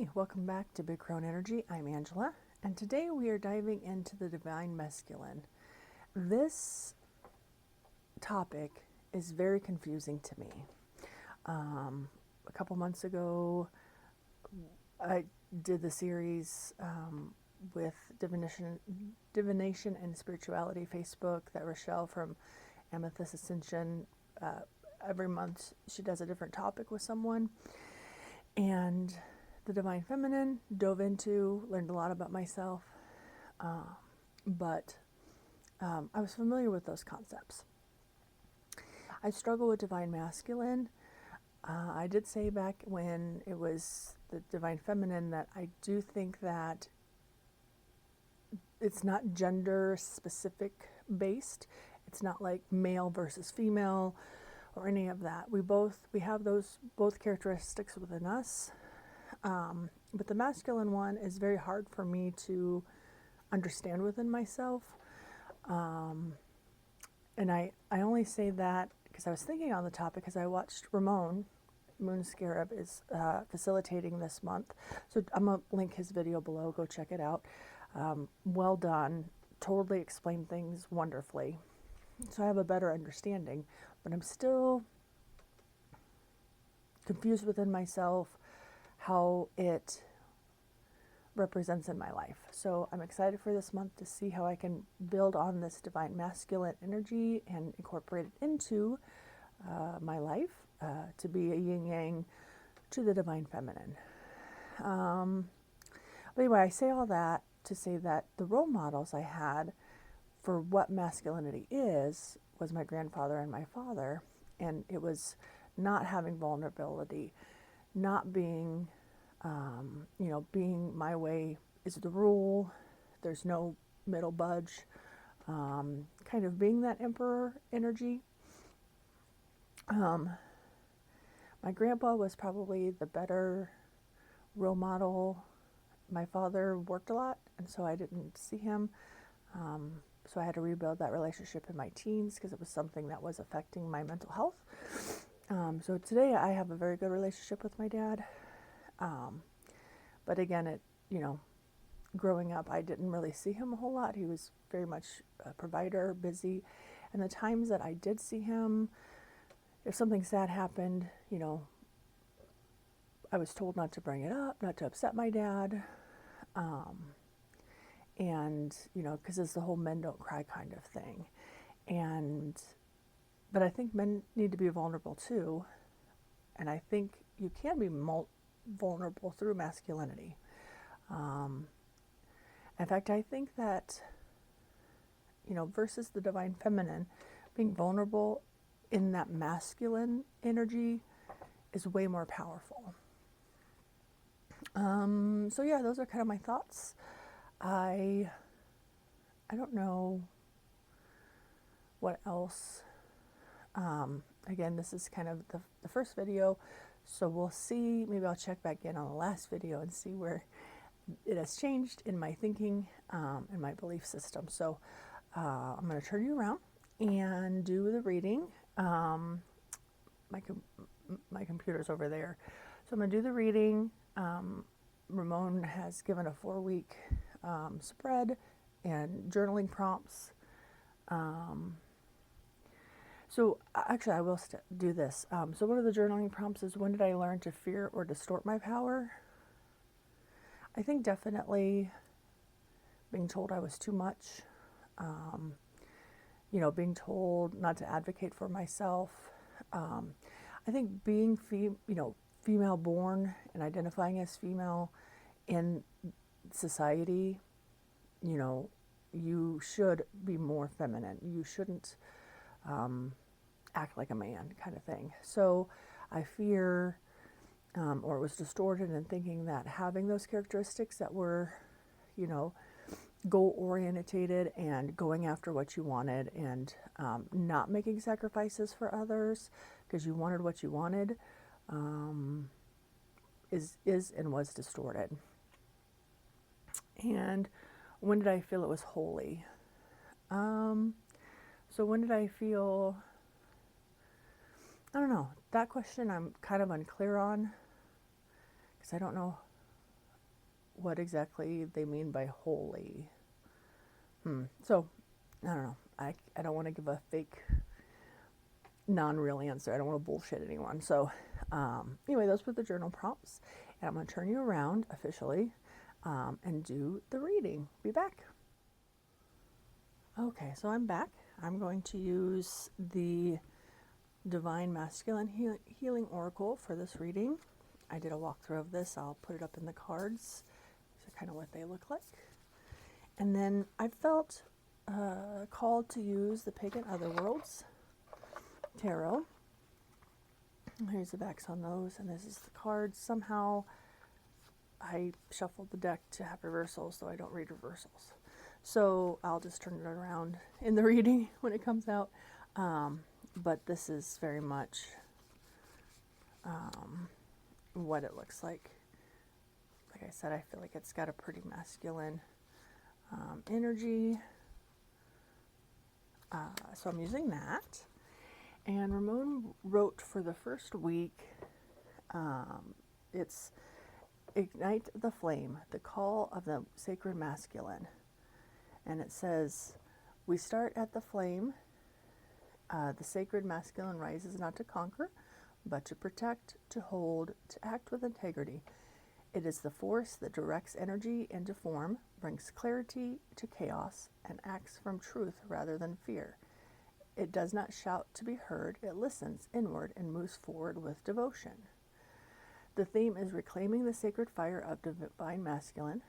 Hi, welcome back to Big Crone Energy. I'm Angela, and today we are diving into the Divine Masculine. This topic is very confusing to me. A couple months ago, I did the series with Divination and Spirituality Facebook that Rochelle from Amethyst Ascension, every month she does a different topic with someone. And the Divine Feminine dove into, learned a lot about myself, but I was familiar with those concepts. I struggle with Divine Masculine. I did say back when it was the Divine Feminine that I do think that it's not gender specific based. It's not like male versus female or any of that. We have those both characteristics within us. But the masculine one is very hard for me to understand within myself. And I only say that because I was thinking on the topic because I watched Ramon Moon Scarab is facilitating this month. So I'm going to link his video below. Go check it out. Well done. Totally explained things wonderfully. So I have a better understanding, but I'm still confused within myself how it represents in my life. So I'm excited for this month to see how I can build on this divine masculine energy and incorporate it into my life to be a yin yang to the divine feminine. But anyway, I say all that to say that the role models I had for what masculinity is was my grandfather and my father, and it was not having vulnerability, not being, being my way is the rule. There's no middle budge. Kind of being that emperor energy. My grandpa was probably the better role model. My father worked a lot, and so I didn't see him. So I had to rebuild that relationship in my teens because it was something that was affecting my mental health. So today I have a very good relationship with my dad. But again, growing up, I didn't really see him a whole lot. He was very much a provider, busy. And the times that I did see him, if something sad happened, I was told not to bring it up, not to upset my dad. Because it's the whole men don't cry kind of thing. But I think men need to be vulnerable too. And I think you can be vulnerable through masculinity. In fact, I think that, versus the divine feminine, being vulnerable in that masculine energy is way more powerful. So yeah, those are kind of my thoughts. I don't know what else. Again, this is kind of the first video, so we'll see. Maybe I'll check back in on the last video and see where it has changed in my thinking and my belief system. So I'm going to turn you around and do the reading. My computer's over there. So I'm going to do the reading. Ramon has given a 4-week spread and journaling prompts. So actually I will do this. So one of the journaling prompts is, when did I learn to fear or distort my power? I think definitely being told I was too much, being told not to advocate for myself. I think being female born and identifying as female in society, you should be more feminine. You shouldn't act like a man kind of thing. So I fear, or was distorted in thinking that having those characteristics that were, goal orientated and going after what you wanted and not making sacrifices for others because you wanted what you wanted, is and was distorted. And when did I feel it was holy? So when did I feel, I don't know, that question I'm kind of unclear on, because I don't know what exactly they mean by holy. So, I don't know. I don't want to give a fake, non-real answer. I don't want to bullshit anyone. So, anyway, those were the journal prompts. And I'm going to turn you around officially and do the reading. Be back. Okay, so I'm back. I'm going to use the Divine Masculine Healing Oracle for this reading. I did a walkthrough of this. I'll put it up in the cards. These are kind of what they look like. And then I felt called to use the Pagan Otherworlds Tarot. Here's the backs on those, and this is the cards. Somehow I shuffled the deck to have reversals, so I don't read reversals. So I'll just turn it around in the reading when it comes out. But this is very much what it looks like. Like I said, I feel like it's got a pretty masculine energy. So I'm using that. And Ramon wrote for the first week, it's Ignite the Flame, the Call of the Sacred Masculine. And it says, we start at the flame. The sacred masculine rises not to conquer, but to protect, to hold, to act with integrity. It is the force that directs energy into form, brings clarity to chaos, and acts from truth rather than fear. It does not shout to be heard, it listens inward and moves forward with devotion. The theme is reclaiming the sacred fire of divine masculine.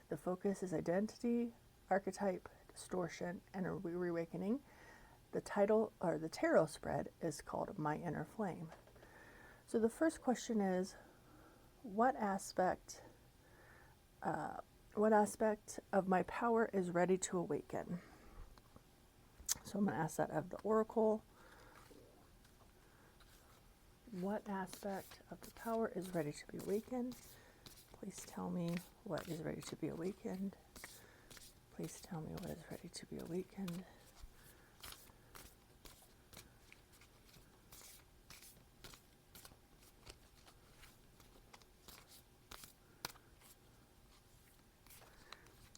The focus is identity, archetype, distortion, and a reawakening. The title, or the tarot spread, is called My Inner Flame. So the first question is, what aspect of my power is ready to awaken? So I'm going to ask that of the oracle. What aspect of the power is ready to be awakened? Please tell me what is ready to be awakened. Please tell me what is ready to be awakened.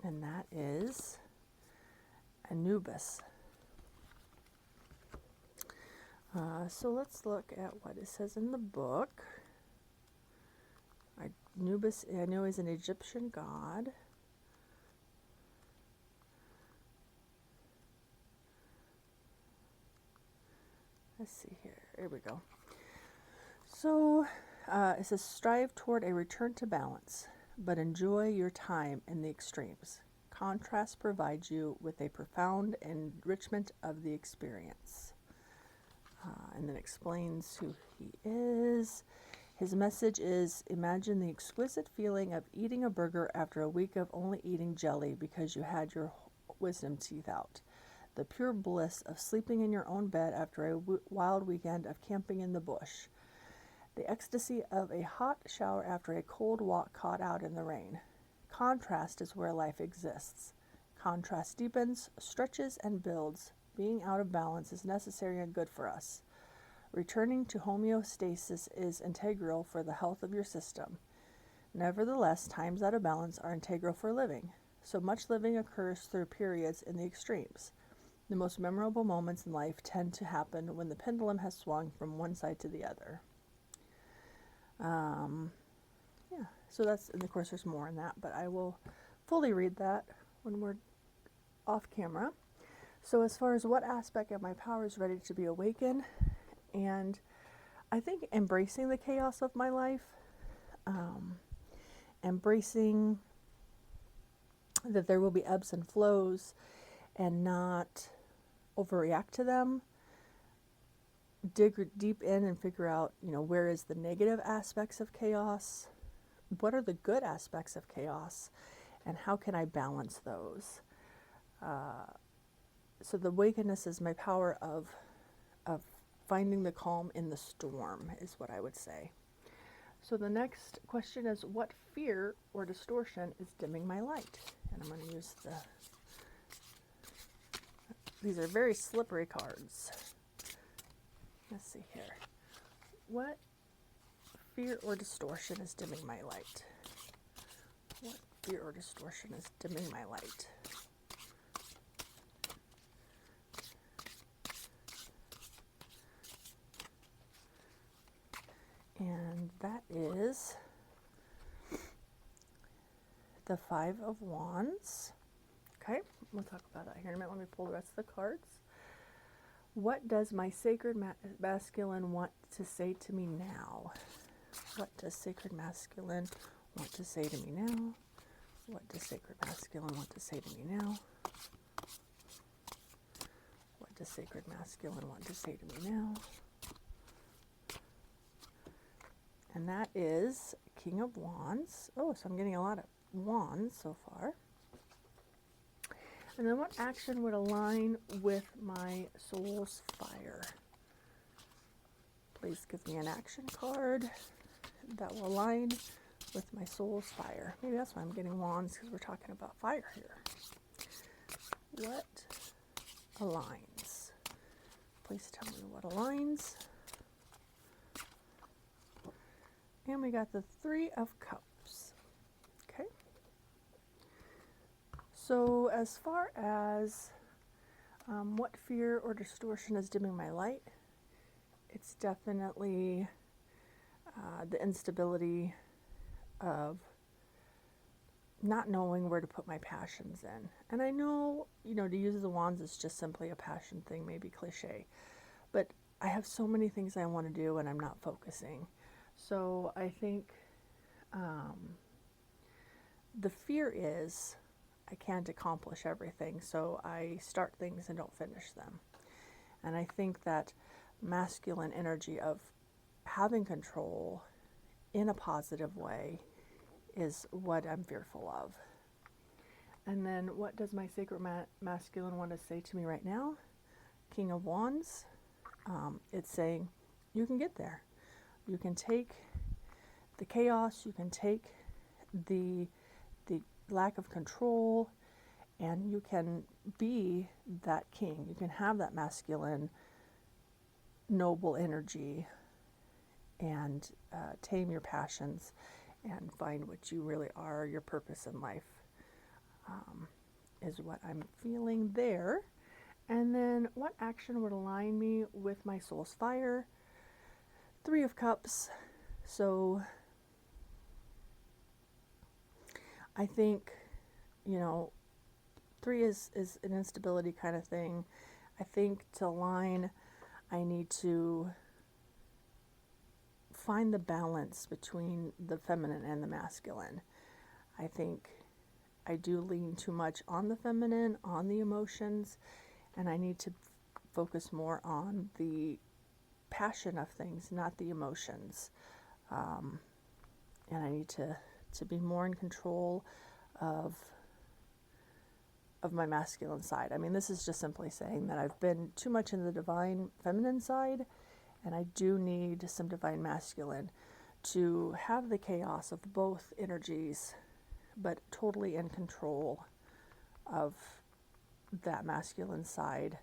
And that is Anubis. So let's look at what it says in the book. Anubis, I know, is an Egyptian god. Let's see here. Here we go. So it says, strive toward a return to balance, but enjoy your time in the extremes. Contrast provides you with a profound enrichment of the experience. And then explains who he is. His message is, imagine the exquisite feeling of eating a burger after a week of only eating jelly because you had your wisdom teeth out. The pure bliss of sleeping in your own bed after a wild weekend of camping in the bush. The ecstasy of a hot shower after a cold walk caught out in the rain. Contrast is where life exists. Contrast deepens, stretches, and builds. Being out of balance is necessary and good for us. Returning to homeostasis is integral for the health of your system. Nevertheless, times out of balance are integral for living. So much living occurs through periods in the extremes. The most memorable moments in life tend to happen when the pendulum has swung from one side to the other. Yeah, so that's, and of course there's more in that, but I will fully read that when we're off camera. So as far as what aspect of my power is ready to be awakened, and I think embracing the chaos of my life, embracing that there will be ebbs and flows and not overreact to them, dig deep in and figure out, where is the negative aspects of chaos, what are the good aspects of chaos, and how can I balance those? So the awakeness is my power of finding the calm in the storm, is what I would say. So the next question is, what fear or distortion is dimming my light? And I'm going to use these are very slippery cards. Let's see here. What fear or distortion is dimming my light? What fear or distortion is dimming my light? And that is the Five of Wands. Okay, we'll talk about that here in a minute. Let me pull the rest of the cards. What does my sacred masculine want to say to me now? What does sacred masculine want to say to me now? What does sacred masculine want to say to me now? What does sacred masculine want to say to me now? And that is King of Wands. Oh, so I'm getting a lot of wands so far. And then what action would align with my soul's fire? Please give me an action card that will align with my soul's fire. Maybe that's why I'm getting wands, because we're talking about fire here. What aligns? Please tell me what aligns. And we got the Three of Cups. Okay. So as far as what fear or distortion is dimming my light, it's definitely the instability of not knowing where to put my passions in. And I know, to use the wands is just simply a passion thing, maybe cliche, but I have so many things I want to do and I'm not focusing. So I think the fear is I can't accomplish everything, so I start things and don't finish them. And I think that masculine energy of having control in a positive way is what I'm fearful of. And then what does my sacred masculine want to say to me right now? King of Wands. It's saying you can get there. You can take the chaos, you can take the lack of control, and you can be that king. You can have that masculine, noble energy and tame your passions and find what you really are, your purpose in life, is what I'm feeling there. And then what action would align me with my soul's fire? Three of Cups. So I think, three is an instability kind of thing. I think to align, I need to find the balance between the feminine and the masculine. I think I do lean too much on the feminine, on the emotions, and I need to focus more on the passion of things, not the emotions. And I need to be more in control of my masculine side. I mean, this is just simply saying that I've been too much in the divine feminine side, and I do need some divine masculine to have the chaos of both energies, but totally in control of that masculine side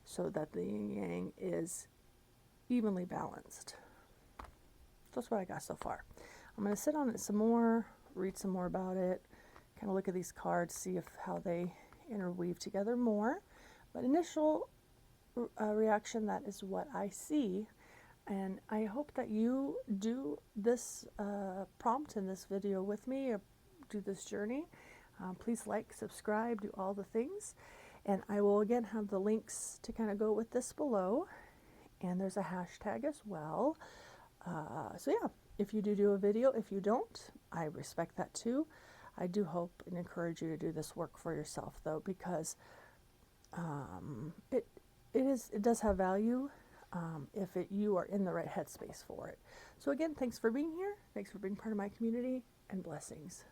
so that the yin yang is evenly balanced. That's what I got so far. I'm going to sit on it some more, read some more about it, kind of look at these cards, see how they interweave together more. But initial reaction, that is what I see. And I hope that you do this prompt in this video with me, or do this journey. Please like, subscribe, do all the things. And I will again have the links to kind of go with this below. And there's a hashtag as well. So yeah, if you do a video, if you don't, I respect that too. I do hope and encourage you to do this work for yourself though, because it does have value if you are in the right headspace for it. So again, thanks for being here. Thanks for being part of my community, and blessings.